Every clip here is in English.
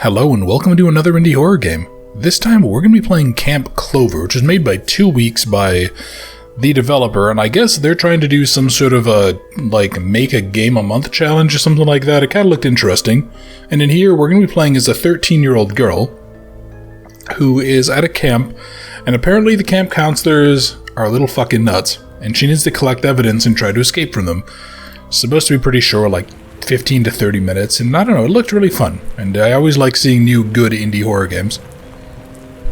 Hello and welcome to another indie horror game. This time we're going to be playing Camp Clover, which is made by 2 Weeks by the developer, and I guess they're trying to do some sort of a, make a game a month challenge or something like that. It kind of looked interesting. And in here we're going to be playing as a 13-year-old girl who is at a camp, and apparently the camp counselors are a little fucking nuts, and she needs to collect evidence and try to escape from them. It's supposed to be pretty short, like 15 to 30 minutes, and I don't know, it looked really fun, and I always like seeing new good indie horror games.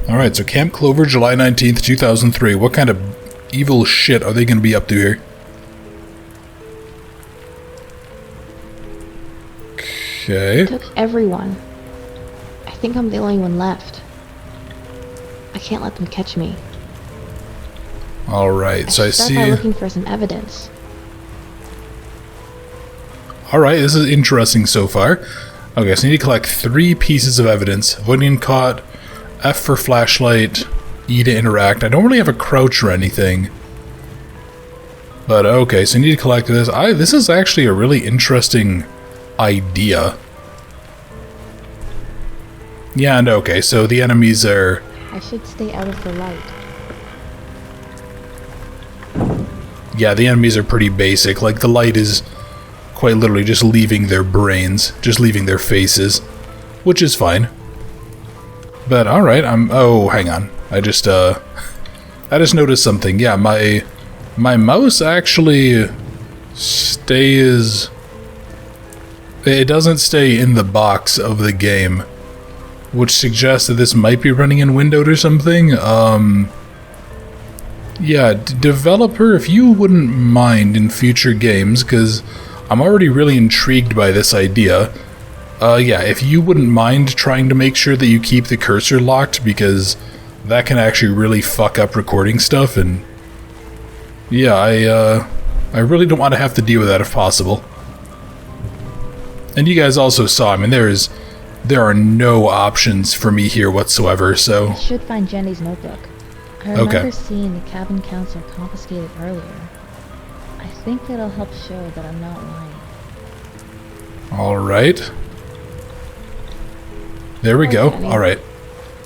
Alright, so Camp Clover, July 19th, 2003. What kind of evil shit are they going to be up to here? Okay. Took everyone. I think I'm the only one left. I can't let them catch me. Alright, so I start see... by looking for some evidence. Alright, this is interesting so far. Okay, so I need to collect 3 pieces of evidence. Avoiding caught, F for flashlight, E to interact. I don't really have a crouch or anything. But okay, so I need to collect this. This is actually a really interesting idea. Yeah, and okay, so the enemies are... I should stay out of the light. Yeah, the enemies are pretty basic. Like, the light is quite literally just leaving their brains, just leaving their faces, which is fine. But alright, oh, hang on. I just noticed something. Yeah, my mouse actually stays... It doesn't stay in the box of the game, which suggests that this might be running in windowed or something. Yeah, developer, if you wouldn't mind in future games, because I'm already really intrigued by this idea. Yeah, if you wouldn't mind trying to make sure that you keep the cursor locked, because that can actually really fuck up recording stuff, and yeah, I really don't want to have to deal with that if possible. And you guys also saw, I mean, there are no options for me here whatsoever, so... I should find Jenny's notebook. I remember seeing the cabin counselor confiscated earlier. I think it'll help show that I'm not lying. Alright. There we go. Alright.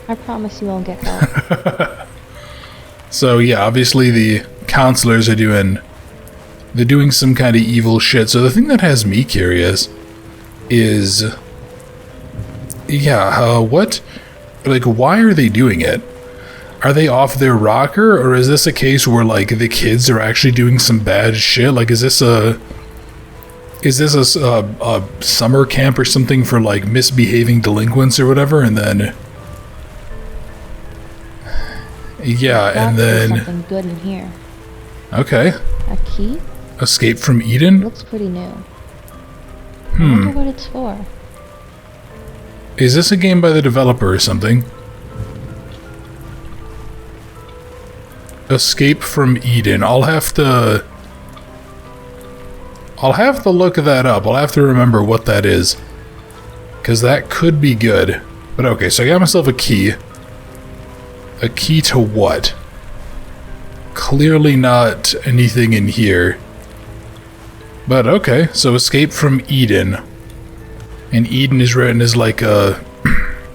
I promise you won't get hurt. So yeah, obviously the counselors are doing some kind of evil shit. So the thing that has me curious is, yeah, why are they doing it? Are they off their rocker, or is this a case where, like, the kids are actually doing some bad shit? Like, is this a summer camp or something for, like, misbehaving delinquents or whatever? And then, yeah, and then something good in here. Okay. A key? Escape from Eden? Looks pretty new. I wonder what it's for. Is this a game by the developer or something? Escape from Eden. I'll have to look that up. I'll have to remember what that is, because that could be good. But okay, so I got myself a key. A key to what? Clearly not anything in here. But okay, so escape from Eden. And Eden is written as like a...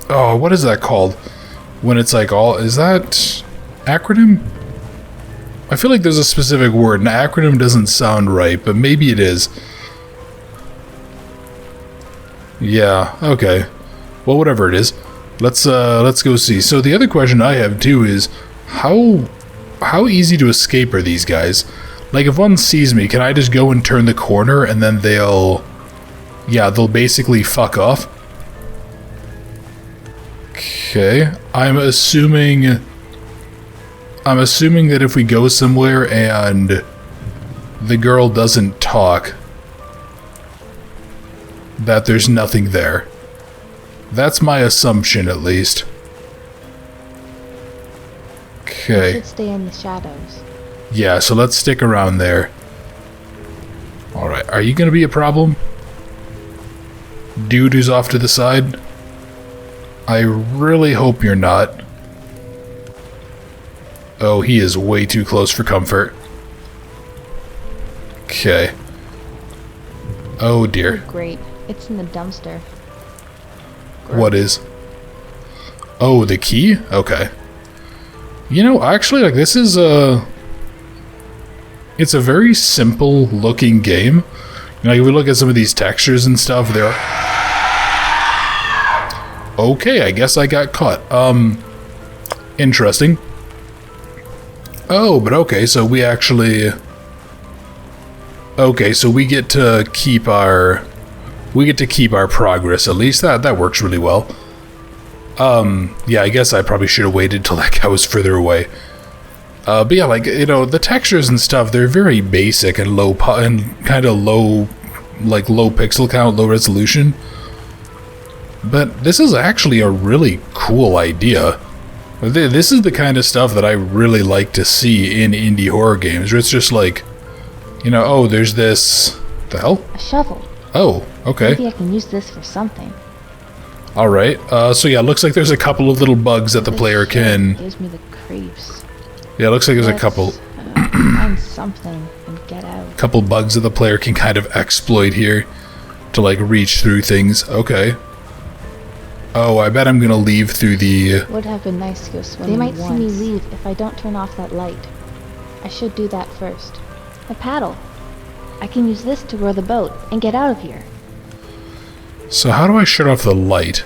Oh, what is that called? When it's like all... Is that... acronym? I feel like there's a specific word. An acronym doesn't sound right, but maybe it is. Yeah, okay. Well, whatever it is. Let's go see. So the other question I have too is, how easy to escape are these guys? Like, if one sees me, can I just go and turn the corner and then they'll basically fuck off? Okay. I'm assuming that if we go somewhere and the girl doesn't talk, that there's nothing there. That's my assumption, at least. Okay. I should stay in the shadows. Yeah, so let's stick around there. Alright, are you gonna be a problem? Dude who's off to the side? I really hope you're not. Oh, he is way too close for comfort. Okay. Oh dear. Oh, great. It's in the dumpster. What is? Oh, the key? Okay. You know, actually, like, this is it's a very simple looking game. You know, if we look at some of these textures and stuff, they're... Okay, I guess I got caught. Interesting. Oh, but okay, so we actually... Okay, so we get to keep our... We get to keep our progress, at least. That works really well. Yeah, I guess I probably should have waited till that guy was further away. But yeah, like, you know, the textures and stuff, they're very basic and low kind of low, like, low pixel count, low resolution. But this is actually a really cool idea. This is the kind of stuff that I really like to see in indie horror games, where it's just like, you know, oh, there's this... The hell? A shovel. Oh, okay. Maybe I can use this for something. Alright, so yeah, looks like there's a couple of little bugs that the player can... Gives me the creeps. Yeah, it looks like there's a couple... Find something and get out. Couple bugs that the player can kind of exploit here to, like, reach through things. Okay. Oh, I bet I'm gonna leave through the... Would have been nice to go swimming. They might see me leave if I don't turn off that light. I should do that first. A paddle. I can use this to row the boat and get out of here. So how do I shut off the light?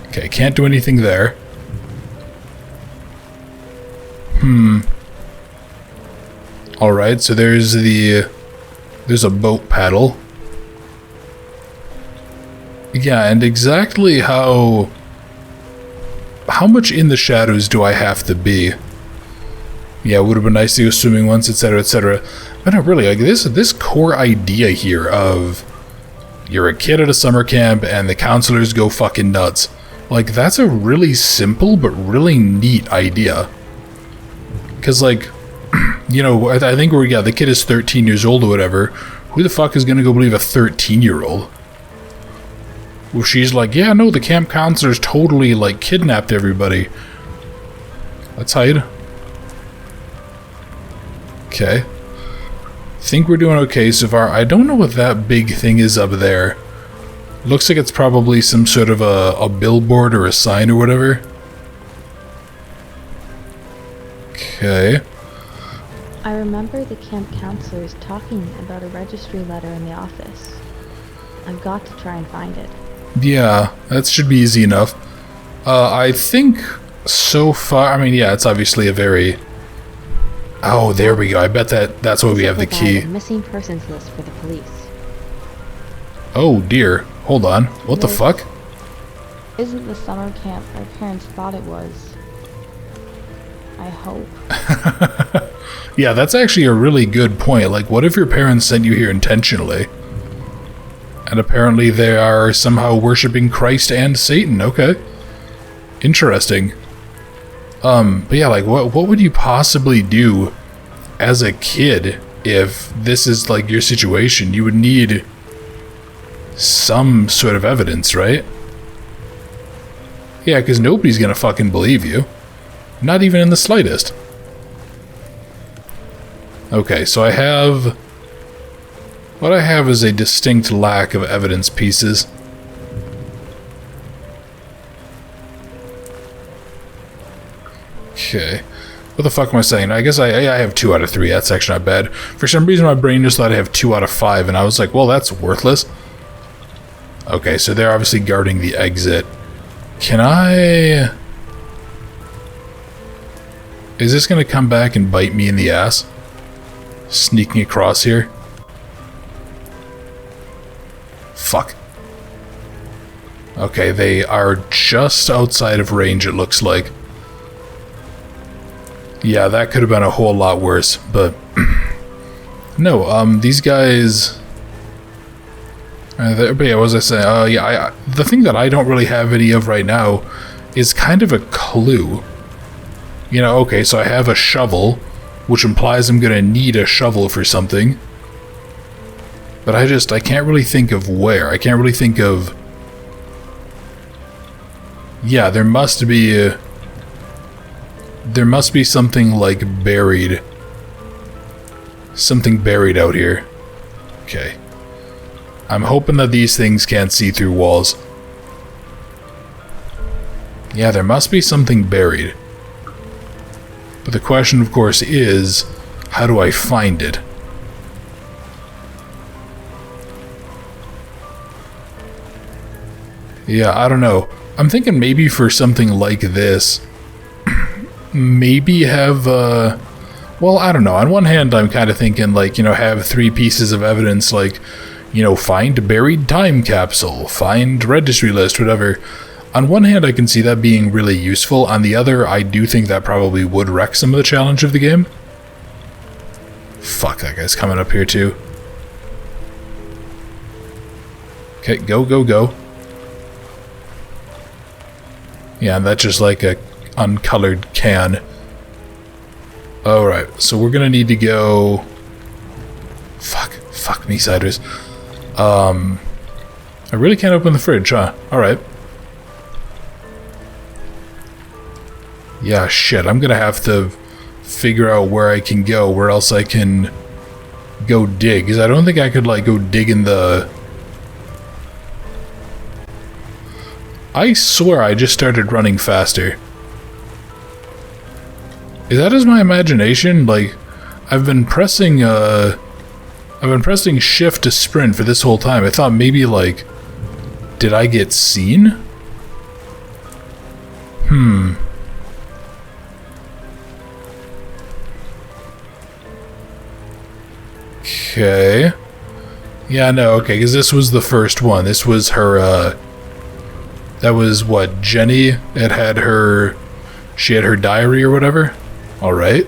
Okay, can't do anything there. Alright, so there's a boat paddle. Yeah, and exactly how much in the shadows do I have to be? Yeah, it would have been nice to go swimming once, etc., etc. But not really, like, this core idea here of you're a kid at a summer camp and the counselors go fucking nuts. Like, that's a really simple but really neat idea. Because, like, you know, I think the kid is 13 years old or whatever. Who the fuck is gonna go believe a 13-year-old? Well, she's like, yeah, no, the camp counselors totally, like, kidnapped everybody. Let's hide. Okay. Think we're doing okay so far. I don't know what that big thing is up there. Looks like it's probably some sort of a billboard or a sign or whatever. Okay. I remember the camp counselors talking about a registry letter in the office. I've got to try and find it. Yeah, that should be easy enough. I think so far... I mean, yeah, it's obviously a very... Oh, there we go. I bet that's why we have the key. Missing persons list for the police. Oh, dear. Hold on. What the fuck? Isn't the summer camp our parents thought it was. I hope. Yeah, that's actually a really good point. Like, what if your parents sent you here intentionally? And apparently they are somehow worshipping Christ and Satan. Okay. Interesting. But yeah, like, what would you possibly do as a kid if this is, like, your situation? You would need some sort of evidence, right? Yeah, because nobody's gonna fucking believe you. Not even in the slightest. Okay, so I have... What I have is a distinct lack of evidence pieces. Okay. What the fuck am I saying? I guess I have 2 out of 3. That's actually not bad. For some reason, my brain just thought I have 2 out of 5, and I was like, well, that's worthless. Okay, so they're obviously guarding the exit. Can I... Is this gonna come back and bite me in the ass? Sneaking across here? Fuck. Okay, they are just outside of range, it looks like. Yeah, that could have been a whole lot worse, but... No, these guys... but yeah, what was I saying? Yeah, the thing that I don't really have any of right now is kind of a clue. You know, okay, so I have a shovel, which implies I'm gonna need a shovel for something. But I can't really think of where. I can't really think of... Yeah, there must be something, like, buried. Something buried out here. Okay. I'm hoping that these things can't see through walls. Yeah, there must be something buried. But the question, of course, is, how do I find it? Yeah, I don't know. I'm thinking maybe for something like this, maybe have, well, I don't know. On one hand, I'm kind of thinking, like, you know, have 3 pieces of evidence, like, you know, find buried time capsule, find registry list, whatever. On one hand, I can see that being really useful. On the other, I do think that probably would wreck some of the challenge of the game. Fuck, that guy's coming up here too. Okay, go, go, go. Yeah, and that's just like a uncolored can. Alright, so we're gonna need to go... Fuck me sideways. I really can't open the fridge, huh? Alright. Yeah, shit, I'm gonna have to figure out where I can go, where else I can go dig, because I don't think I could, like, go dig in the... I swear I just started running faster. Is that just my imagination? Like, I've been pressing shift to sprint for this whole time. I thought maybe, like, did I get seen? Okay. Yeah, no, okay, because this was the first one. This was her, that was, what, Jenny had her... She had her diary or whatever? Alright.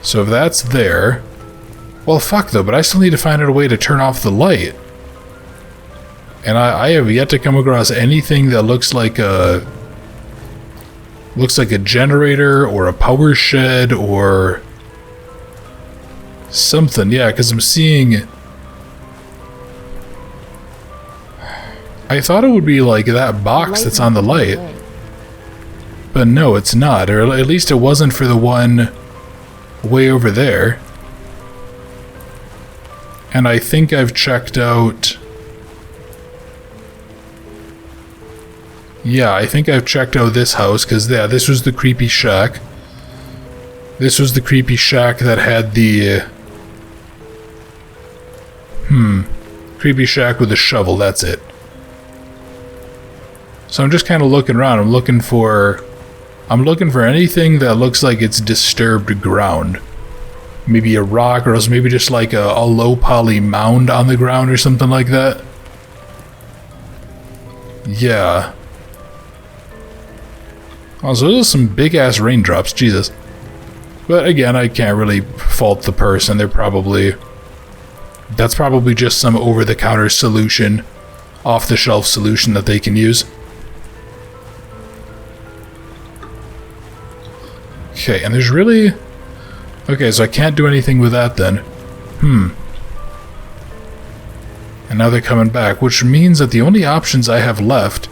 So if that's there... Well, fuck though, but I still need to find out a way to turn off the light. And I have yet to come across anything that looks like a... Looks like a generator, or a power shed, or... something, yeah, because I'm seeing... I thought it would be like that box that's on the light. But no, it's not. Or at least it wasn't for the one way over there. And I think I've checked out... Yeah, I think I've checked out this house, because, yeah, this was the creepy shack. This was the creepy shack that had the... Creepy shack with a shovel, that's it. So I'm just kind of looking around. I'm looking for anything that looks like it's disturbed ground. Maybe a rock, or else maybe just like a low poly mound on the ground or something like that. Yeah. Also, those are some big ass raindrops, Jesus. But again, I can't really fault the person. They're probably... That's probably just some over-the-counter solution, off-the-shelf solution that they can use. Okay, and there's really... Okay, so I can't do anything with that then. And now they're coming back, which means that the only options I have left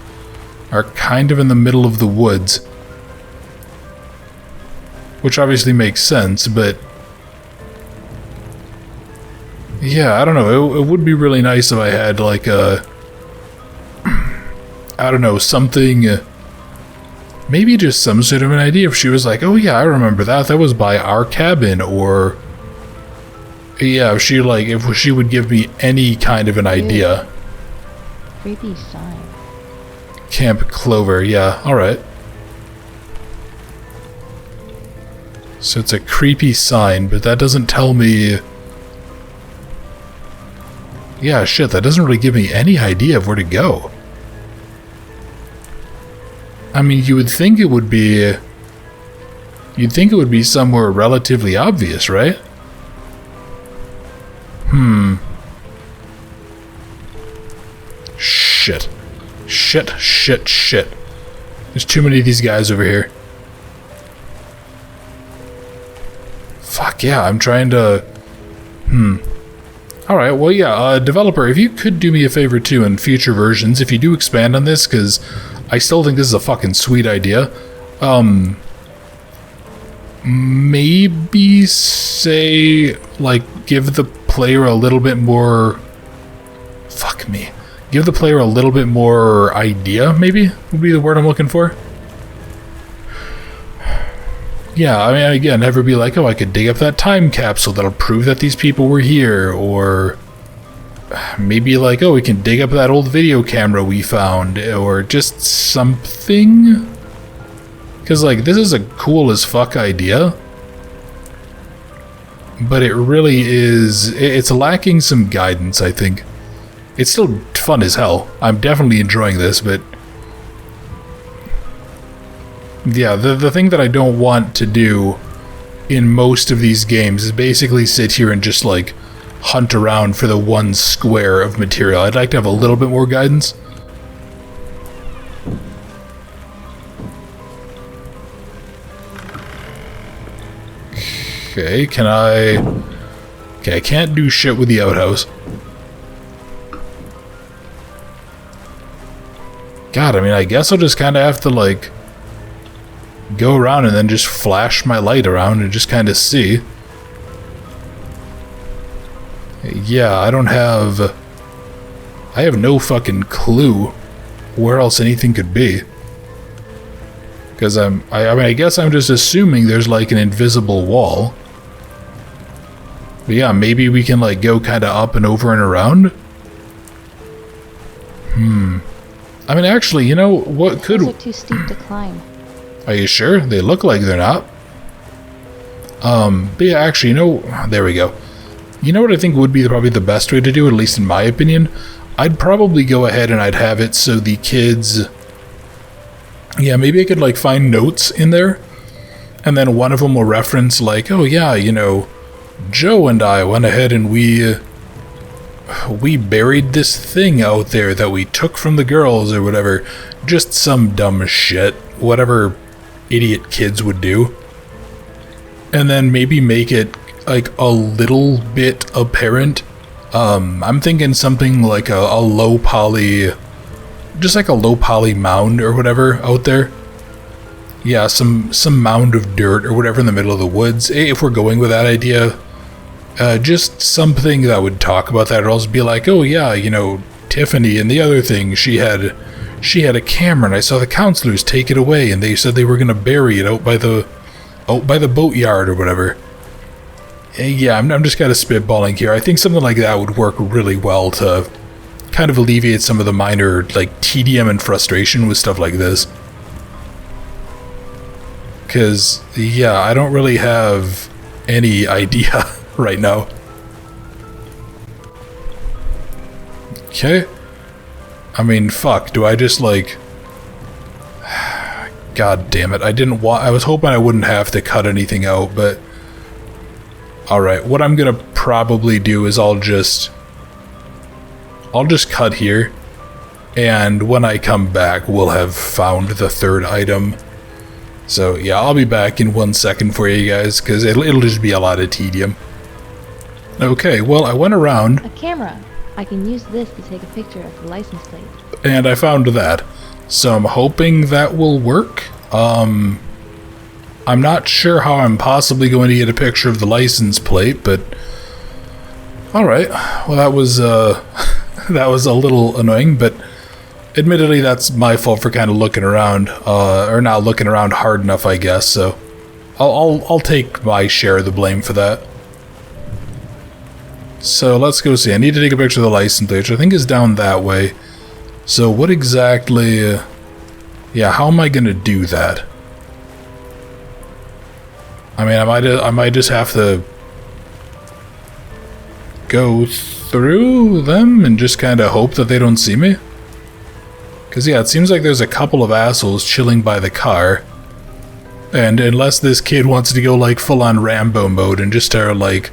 are kind of in the middle of the woods. Which obviously makes sense, but... Yeah, I don't know, it would be really nice if I had, like, a... I don't know, something... maybe just some sort of an idea if she was like, oh yeah, I remember that, that was by our cabin, or... Yeah, if she, like, if she would give me any kind of an idea. Creepy sign. Camp Clover, yeah, alright. So it's a creepy sign, but that doesn't tell me... Yeah, shit, that doesn't really give me any idea of where to go. I mean, you would think it would be... You'd think it would be somewhere relatively obvious, right? Shit. Shit, shit, shit. There's too many of these guys over here. Fuck yeah, I'm trying to... Alright, well yeah, developer, if you could do me a favor too in future versions, if you do expand on this, because I still think this is a fucking sweet idea. Maybe say, like, give the player a little bit more fuck me. Give the player a little bit more idea, maybe, would be the word I'm looking for. Yeah, I mean, again, never be like, oh, I could dig up that time capsule that'll prove that these people were here, or maybe like, oh, we can dig up that old video camera we found, or just something. Because, like, this is a cool as fuck idea, but it really is, it's lacking some guidance, I think. It's still fun as hell. I'm definitely enjoying this, but yeah, the thing that I don't want to do in most of these games is basically sit here and just, like, hunt around for the one square of material. I'd like to have a little bit more guidance. Okay, can I... Okay, I can't do shit with the outhouse. God, I mean, I guess I'll just kind of have to, like, go around and then just flash my light around and just kind of see. Yeah, I have no fucking clue where else anything could be. Because I mean, I guess I'm just assuming there's, like, an invisible wall. But yeah, maybe we can, like, go kind of up and over and around. I mean, actually, you know, what could... Those are too steep to climb. Are you sure? They look like they're not. But yeah, actually, you know... There we go. You know what I think would be probably the best way to do it, at least in my opinion? I'd probably go ahead and I'd have it so the kids... Yeah, maybe I could, like, find notes in there. And then one of them will reference, like, oh yeah, you know, Joe and I went ahead and we buried this thing out there that we took from the girls or whatever. Just some dumb shit. Whatever idiot kids would do. And then maybe make it, like, a little bit apparent. I'm thinking something like a low poly... Just like a low poly mound or whatever out there. Yeah, some mound of dirt or whatever in the middle of the woods. If we're going with that idea, just something that would talk about that. It'd also be like, oh yeah, you know, Tiffany and the other thing, she had a camera and I saw the counselors take it away and they said they were gonna bury it out by the boatyard or whatever. Yeah, I'm just kind of spitballing here. I think something like that would work really well to kind of alleviate some of the minor, like, tedium and frustration with stuff like this. Because, yeah, I don't really have any idea right now. Okay. I mean, fuck, do I just, like... God damn it, I was hoping I wouldn't have to cut anything out, but... Alright, what I'm gonna probably do is I'll just cut here, and when I come back, we'll have found the third item. So, yeah, I'll be back in 1 second for you guys, because it'll just be a lot of tedium. Okay, well, I went around... A camera! I can use this to take a picture of the license plate. And I found that. So I'm hoping that will work. I'm not sure how I'm possibly going to get a picture of the license plate, but... Alright, well that was that was a little annoying, but admittedly that's my fault for kind of looking around, or not looking around hard enough, I guess, so I'll take my share of the blame for that. So let's go see. I need to take a picture of the license plate, which I think is down that way. So what exactly... yeah, how am I gonna do that? I mean, I might just have to go through them and just kind of hope that they don't see me. Because, yeah, it seems like there's a couple of assholes chilling by the car. And unless this kid wants to go, like, full-on Rambo mode and just start, like,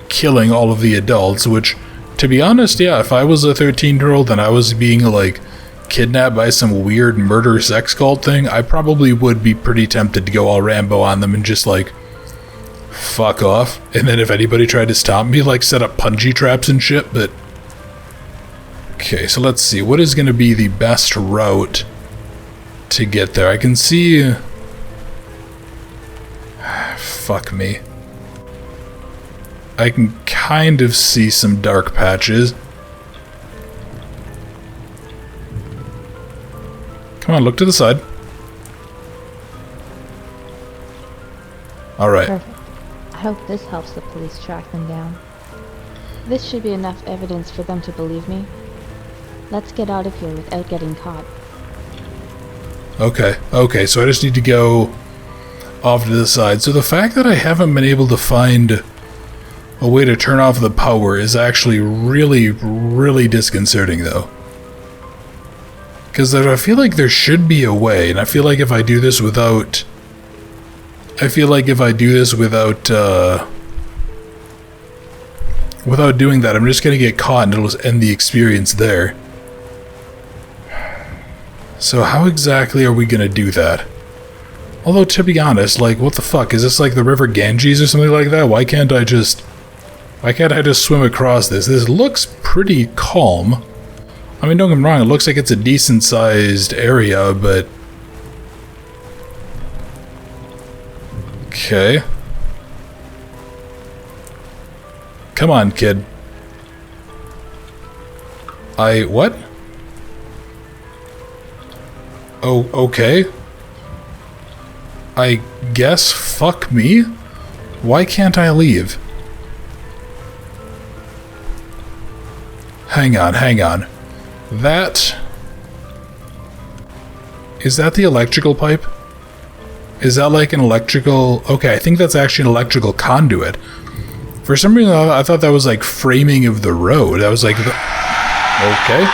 killing all of the adults, which, to be honest, yeah, if I was a 13-year-old and I was being, like, kidnapped by some weird murder sex cult thing, I probably would be pretty tempted to go all Rambo on them and just, like, fuck off. And then if anybody tried to stop me, like, set up punji traps and shit, but... Okay, so let's see. What is going to be the best route to get there? I can see... Fuck me. I can kind of see some dark patches. Come on, look to the side. Alright. Perfect. I hope this helps the police track them down. This should be enough evidence for them to believe me. Let's get out of here without getting caught. Okay, so I just need to go off to the side. So the fact that I haven't been able to find a way to turn off the power is actually really, really disconcerting, though. Because I feel like there should be a way, and I feel like if I do this without... without doing that, I'm just gonna get caught and it'll just end the experience there. So how exactly are we gonna do that? Although, to be honest, like, what the fuck? Is this like the River Ganges or something like that? Why can't I just swim across this? This looks pretty calm. I mean, don't get me wrong, it looks like it's a decent-sized area, but... Okay. Come on, kid. What? Oh, okay. I guess fuck me? Why can't I leave? Hang on. Is that the electrical pipe? Is that like an electrical... Okay, I think that's actually an electrical conduit. For some reason, I thought that was like framing of the road. That was like the... Okay.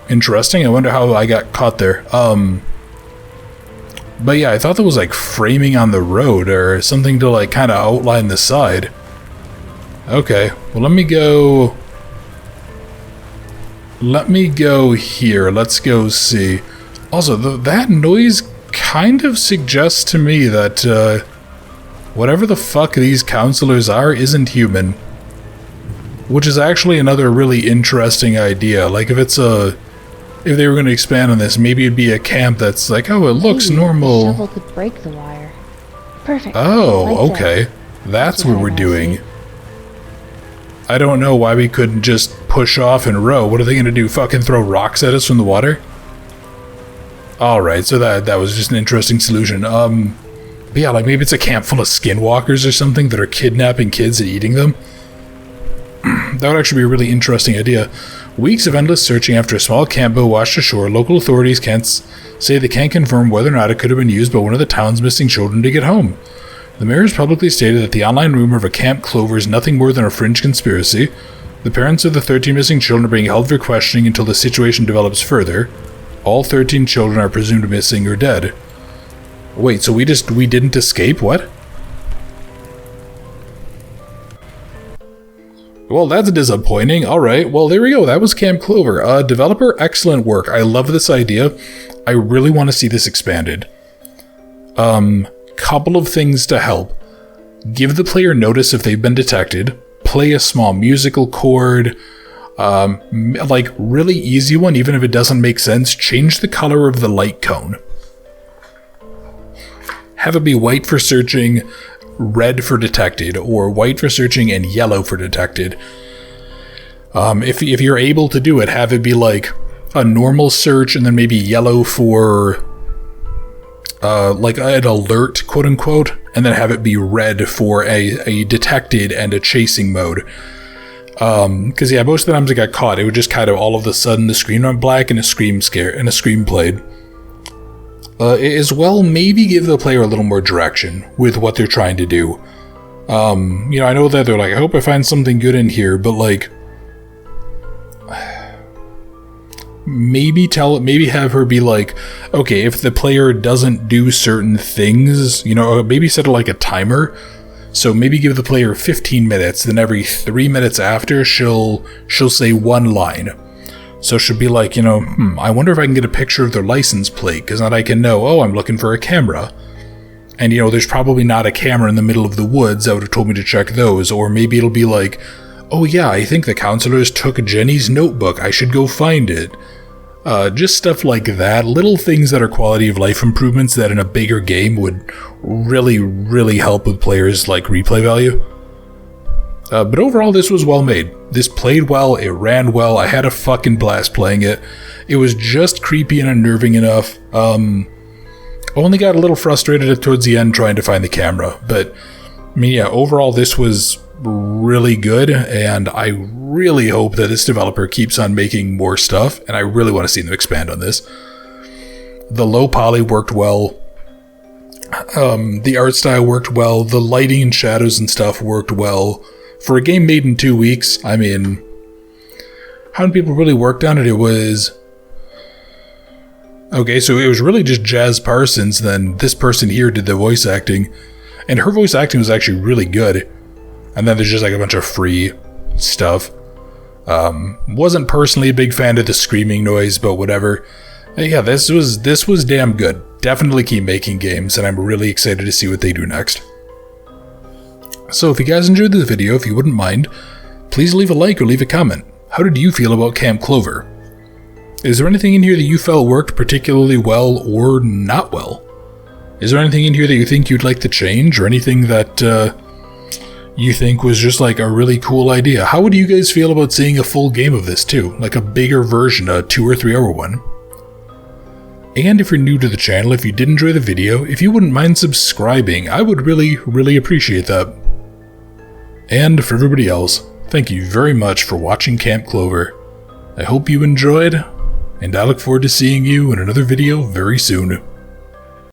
Interesting. I wonder how I got caught there. But yeah, I thought that was like framing on the road or something to like kind of outline the side. Okay. Well, let me go here. Let's go see. Also, that noise kind of suggests to me that whatever the fuck these counselors are isn't human. Which is actually another really interesting idea. Like, if they were going to expand on this, maybe it'd be a camp that's like, oh, it looks normal. The shovel could break the wire. Perfect. Oh, okay. That's what we're doing. I don't know why we couldn't just push off and row. What are they going to do? Fucking throw rocks at us from the water? Alright, so that was just an interesting solution. But yeah, like maybe it's a camp full of skinwalkers or something that are kidnapping kids and eating them. That would actually be a really interesting idea. Weeks of endless searching after a small camp boat washed ashore. Local authorities say they can't confirm whether or not it could have been used by one of the town's missing children to get home. The mayor has publicly stated that the online rumor of a Camp Clover is nothing more than a fringe conspiracy. The parents of the 13 missing children are being held for questioning until the situation develops further. All 13 children are presumed missing or dead. Wait, so we didn't escape? What? Well, that's disappointing. Alright, well, there we go. That was Camp Clover. Developer, excellent work. I love this idea. I really want to see this expanded. Couple of things to help. Give the player notice if they've been detected. Play a small musical chord. Like, really easy one, even if it doesn't make sense. Change the color of the light cone. Have it be white for searching, red for detected, or white for searching and yellow for detected. If you're able to do it, have it be like a normal search and then maybe yellow for like an alert, quote unquote, and then have it be red for a detected and a chasing mode. Because yeah, most of the times I got caught, it would just kind of all of a sudden the screen went black and a scream played. As well, maybe give the player a little more direction with what they're trying to do. You know, I know that they're like, I hope I find something good in here, but like, maybe have her be like, okay, if the player doesn't do certain things, you know, maybe set it like a timer. So maybe give the player 15 minutes, then every 3 minutes after, she'll say one line. So she'll be like, you know, I wonder if I can get a picture of their license plate, because then I can know, oh, I'm looking for a camera. And, you know, there's probably not a camera in the middle of the woods that would have told me to check those. Or maybe it'll be like, oh yeah, I think the counselors took Jenny's notebook, I should go find it. Just stuff like that. Little things that are quality of life improvements that in a bigger game would really, really help with players' like replay value. But overall, this was well made. This played well, it ran well, I had a fucking blast playing it. It was just creepy and unnerving enough. Only got a little frustrated towards the end trying to find the camera. But, I mean, yeah, overall, this was really good, and I really hope that this developer keeps on making more stuff, and I really want to see them expand on this. The low poly worked well. The art style worked well. The lighting and shadows and stuff worked well. For a game made in 2 weeks, I mean, how many people really worked on it? It was... Okay, so it was really just Jazz Parsons, then this person here did the voice acting, and her voice acting was actually really good. And then there's just like a bunch of free stuff. Wasn't personally a big fan of the screaming noise, but whatever. Yeah, this was damn good. Definitely keep making games, and I'm really excited to see what they do next. So if you guys enjoyed this video, if you wouldn't mind, please leave a like or leave a comment. How did you feel about Camp Clover? Is there anything in here that you felt worked particularly well or not well? Is there anything in here that you think you'd like to change, or anything that you think was just like a really cool idea? How would you guys feel about seeing a full game of this too? Like a bigger version, a 2 or 3 hour one? And if you're new to the channel, if you did enjoy the video, if you wouldn't mind subscribing, I would really appreciate that. And for everybody else, thank you very much for watching Camp Clover. I hope you enjoyed, and I look forward to seeing you in another video very soon.